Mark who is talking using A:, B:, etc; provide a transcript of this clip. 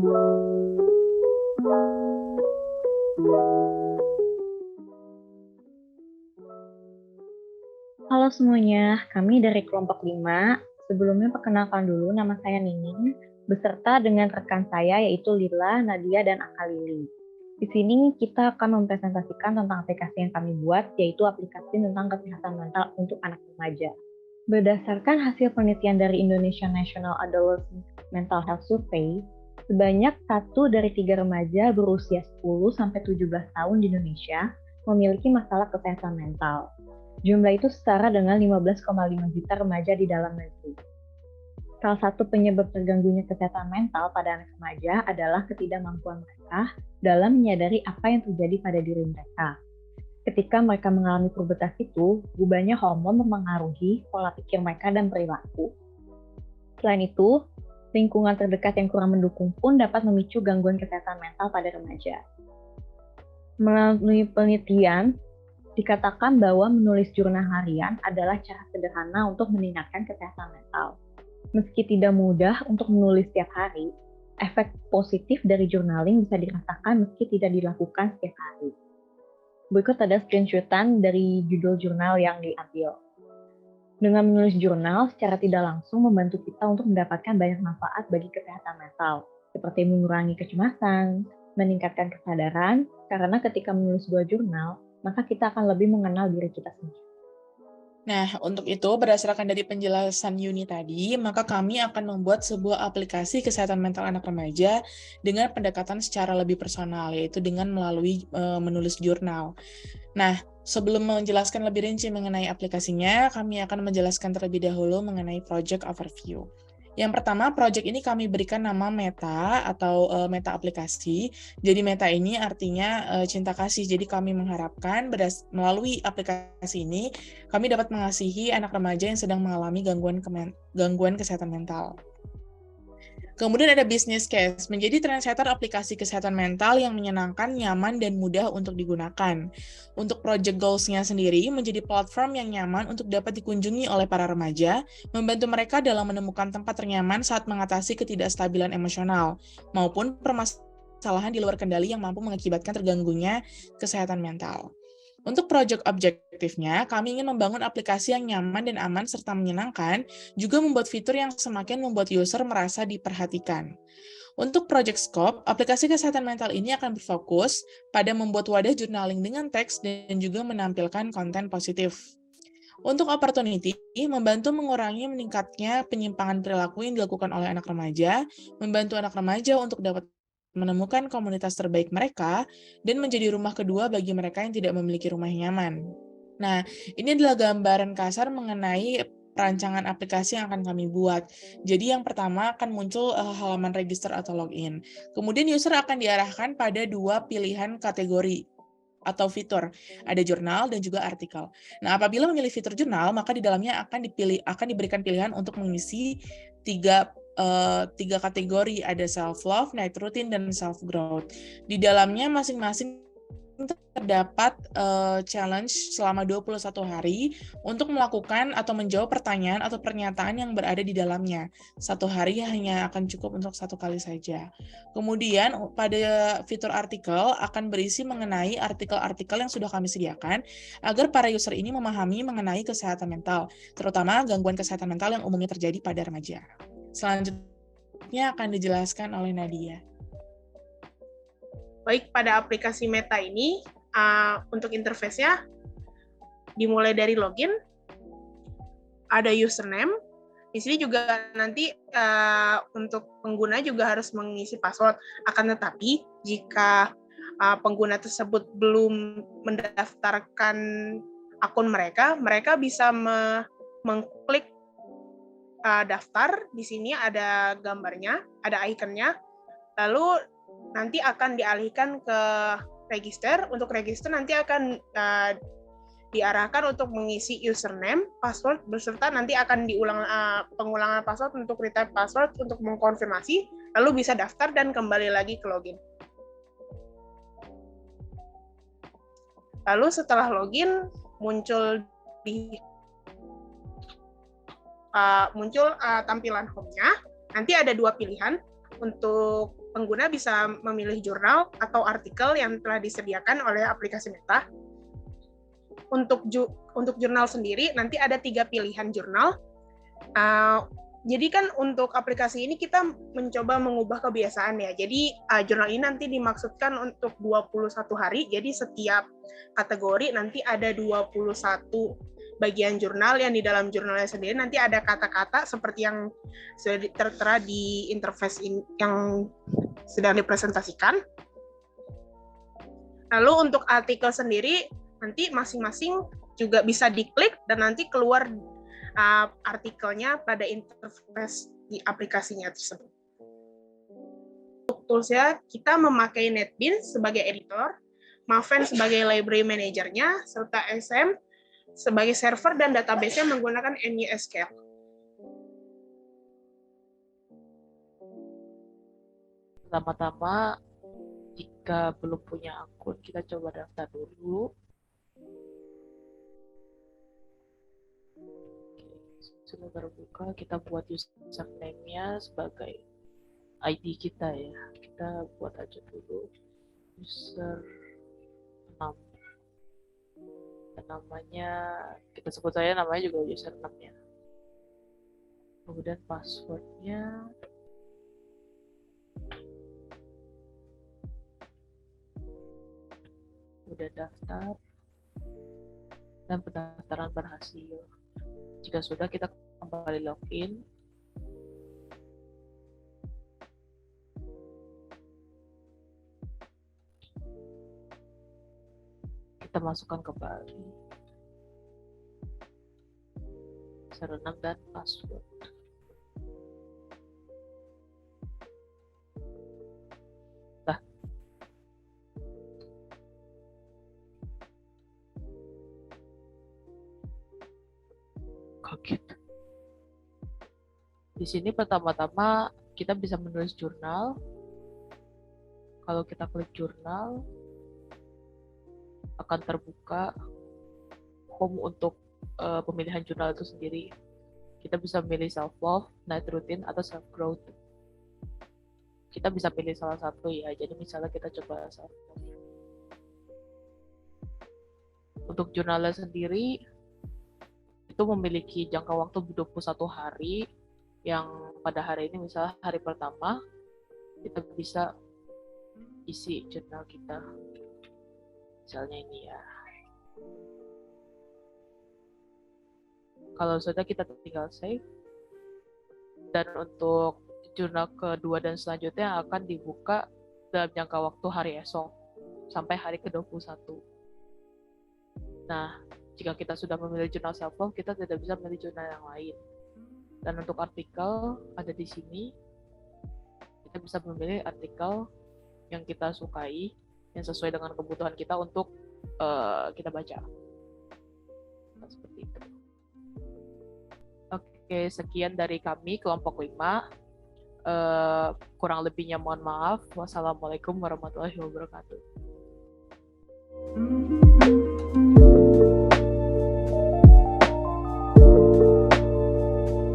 A: Halo semuanya, kami dari kelompok 5. Sebelumnya perkenalkan dulu, nama saya Nining, beserta dengan rekan saya yaitu Lila, Nadia, dan Akalili. Di sini kita akan mempresentasikan tentang aplikasi yang kami buat, yaitu aplikasi tentang kesehatan mental untuk anak remaja. Berdasarkan hasil penelitian dari Indonesia National Adolescent Mental Health Survey, sebanyak 1 dari 3 remaja berusia 10-17 tahun di Indonesia memiliki masalah kesehatan mental. Jumlah itu setara dengan 15,5 juta remaja di dalam negeri. Salah satu penyebab terganggunya kesehatan mental pada anak remaja adalah ketidakmampuan mereka dalam menyadari apa yang terjadi pada diri mereka. Ketika mereka mengalami pubertas itu, berubahnya hormon mempengaruhi pola pikir mereka dan perilaku. Selain itu, lingkungan terdekat yang kurang mendukung pun dapat memicu gangguan kesehatan mental pada remaja. Melalui penelitian, dikatakan bahwa menulis jurnal harian adalah cara sederhana untuk meningkatkan kesehatan mental. Meski tidak mudah untuk menulis setiap hari, efek positif dari journaling bisa dirasakan meski tidak dilakukan setiap hari. Berikut ada screenshotan dari judul jurnal yang diambil. Dengan menulis jurnal secara tidak langsung membantu kita untuk mendapatkan banyak manfaat bagi kesehatan mental, seperti mengurangi kecemasan, meningkatkan kesadaran, karena ketika menulis sebuah jurnal, maka kita akan lebih mengenal diri kita sendiri.
B: Nah, untuk itu, berdasarkan dari penjelasan Yuni tadi, maka kami akan membuat sebuah aplikasi kesehatan mental anak remaja dengan pendekatan secara lebih personal, yaitu dengan melalui menulis jurnal. Nah, sebelum menjelaskan lebih rinci mengenai aplikasinya, kami akan menjelaskan terlebih dahulu mengenai project overview. Yang pertama, project ini kami berikan nama Meta atau Meta aplikasi. Jadi Meta ini artinya cinta kasih. Jadi kami mengharapkan melalui aplikasi ini kami dapat mengasihi anak remaja yang sedang mengalami gangguan kesehatan mental. Kemudian ada business case, menjadi trendsetter aplikasi kesehatan mental yang menyenangkan, nyaman, dan mudah untuk digunakan. Untuk project goals-nya sendiri, menjadi platform yang nyaman untuk dapat dikunjungi oleh para remaja, membantu mereka dalam menemukan tempat ternyaman saat mengatasi ketidakstabilan emosional, maupun permasalahan di luar kendali yang mampu mengakibatkan terganggunya kesehatan mental. Untuk project objektifnya, kami ingin membangun aplikasi yang nyaman dan aman serta menyenangkan, juga membuat fitur yang semakin membuat user merasa diperhatikan. Untuk project scope, aplikasi kesehatan mental ini akan berfokus pada membuat wadah journaling dengan teks dan juga menampilkan konten positif. Untuk opportunity, membantu mengurangi meningkatnya penyimpangan perilaku yang dilakukan oleh anak remaja, membantu anak remaja untuk dapat menemukan komunitas terbaik mereka, dan menjadi rumah kedua bagi mereka yang tidak memiliki rumah yang nyaman. Nah, ini adalah gambaran kasar mengenai perancangan aplikasi yang akan kami buat. Jadi yang pertama akan muncul halaman register atau login. Kemudian user akan diarahkan pada 2 pilihan kategori atau fitur. Ada jurnal dan juga artikel. Nah, apabila memilih fitur jurnal, maka di dalamnya akan diberikan pilihan untuk mengisi tiga kategori, ada self-love, night routine, dan self-growth. Di dalamnya masing-masing terdapat challenge selama 21 hari untuk melakukan atau menjawab pertanyaan atau pernyataan yang berada di dalamnya. 1 hari hanya akan cukup untuk 1 kali saja. Kemudian pada fitur artikel akan berisi mengenai artikel-artikel yang sudah kami sediakan agar para user ini memahami mengenai kesehatan mental, terutama gangguan kesehatan mental yang umumnya terjadi pada remaja. Selanjutnya akan dijelaskan oleh Nadia.
C: Baik, pada aplikasi Meta ini, untuk interface-nya dimulai dari login, ada username. Di sini juga nanti untuk pengguna juga harus mengisi password. Akan tetapi, jika pengguna tersebut belum mendaftarkan akun mereka bisa mengklik daftar. Di sini ada gambarnya, ada ikonnya. Lalu nanti akan dialihkan ke register. Untuk register nanti akan diarahkan untuk mengisi username, password, beserta nanti akan diulang pengulangan password untuk retype password untuk mengkonfirmasi, lalu bisa daftar dan kembali lagi ke login. Lalu setelah login, muncul tampilan home-nya. Nanti ada 2 pilihan untuk pengguna bisa memilih jurnal atau artikel yang telah disediakan oleh aplikasi Meta. Untuk jurnal sendiri, nanti ada 3 pilihan jurnal. Jadi kan untuk aplikasi ini kita mencoba mengubah kebiasaan ya. Jadi jurnal ini nanti dimaksudkan untuk 21 hari. Jadi setiap kategori nanti ada 21 bagian jurnal, yang di dalam jurnalnya sendiri nanti ada kata-kata seperti yang sudah tertera di interface yang sedang dipresentasikan. Lalu untuk artikel sendiri nanti masing-masing juga bisa diklik dan nanti keluar artikelnya pada interface di aplikasinya tersebut. Untuk toolsnya, kita memakai NetBeans sebagai editor, Maven sebagai library manager-nya, serta SM sebagai server dan database-nya menggunakan MySQL.
D: Pertama-tama, jika belum punya akun, kita coba daftar dulu. Sudah terbuka, kita buat username-nya sebagai ID kita ya. Kita buat aja dulu user 6. Dan namanya, kita sebut saja namanya juga user 6 ya. Kemudian passwordnya udah daftar dan pendaftaran berhasil. Jika sudah, kita kembali login. Kita masukkan kembali username dan password. Nah, kaget. Di sini pertama-tama kita bisa menulis jurnal. Kalau kita klik jurnal, akan terbuka home untuk pemilihan jurnal itu sendiri. Kita bisa memilih self-love, night routine, atau self-growth. Kita bisa pilih salah satu ya, jadi misalnya kita coba self-love. Untuk jurnalnya sendiri, itu memiliki jangka waktu 21 hari, yang pada hari ini misalnya hari pertama, kita bisa isi jurnal kita. Misalnya ini ya. Kalau sudah, kita tinggal save. Dan untuk jurnal kedua dan selanjutnya akan dibuka dalam jangka waktu hari esok sampai hari ke-21. Nah, jika kita sudah memilih jurnal self-love, kita tidak bisa memilih jurnal yang lain. Dan untuk artikel ada di sini. Kita bisa memilih artikel yang kita sukai, yang sesuai dengan kebutuhan kita untuk kita baca. Nah, seperti itu. Oke, sekian dari kami, kelompok 5. Kurang lebihnya mohon maaf. Wassalamualaikum warahmatullahi wabarakatuh.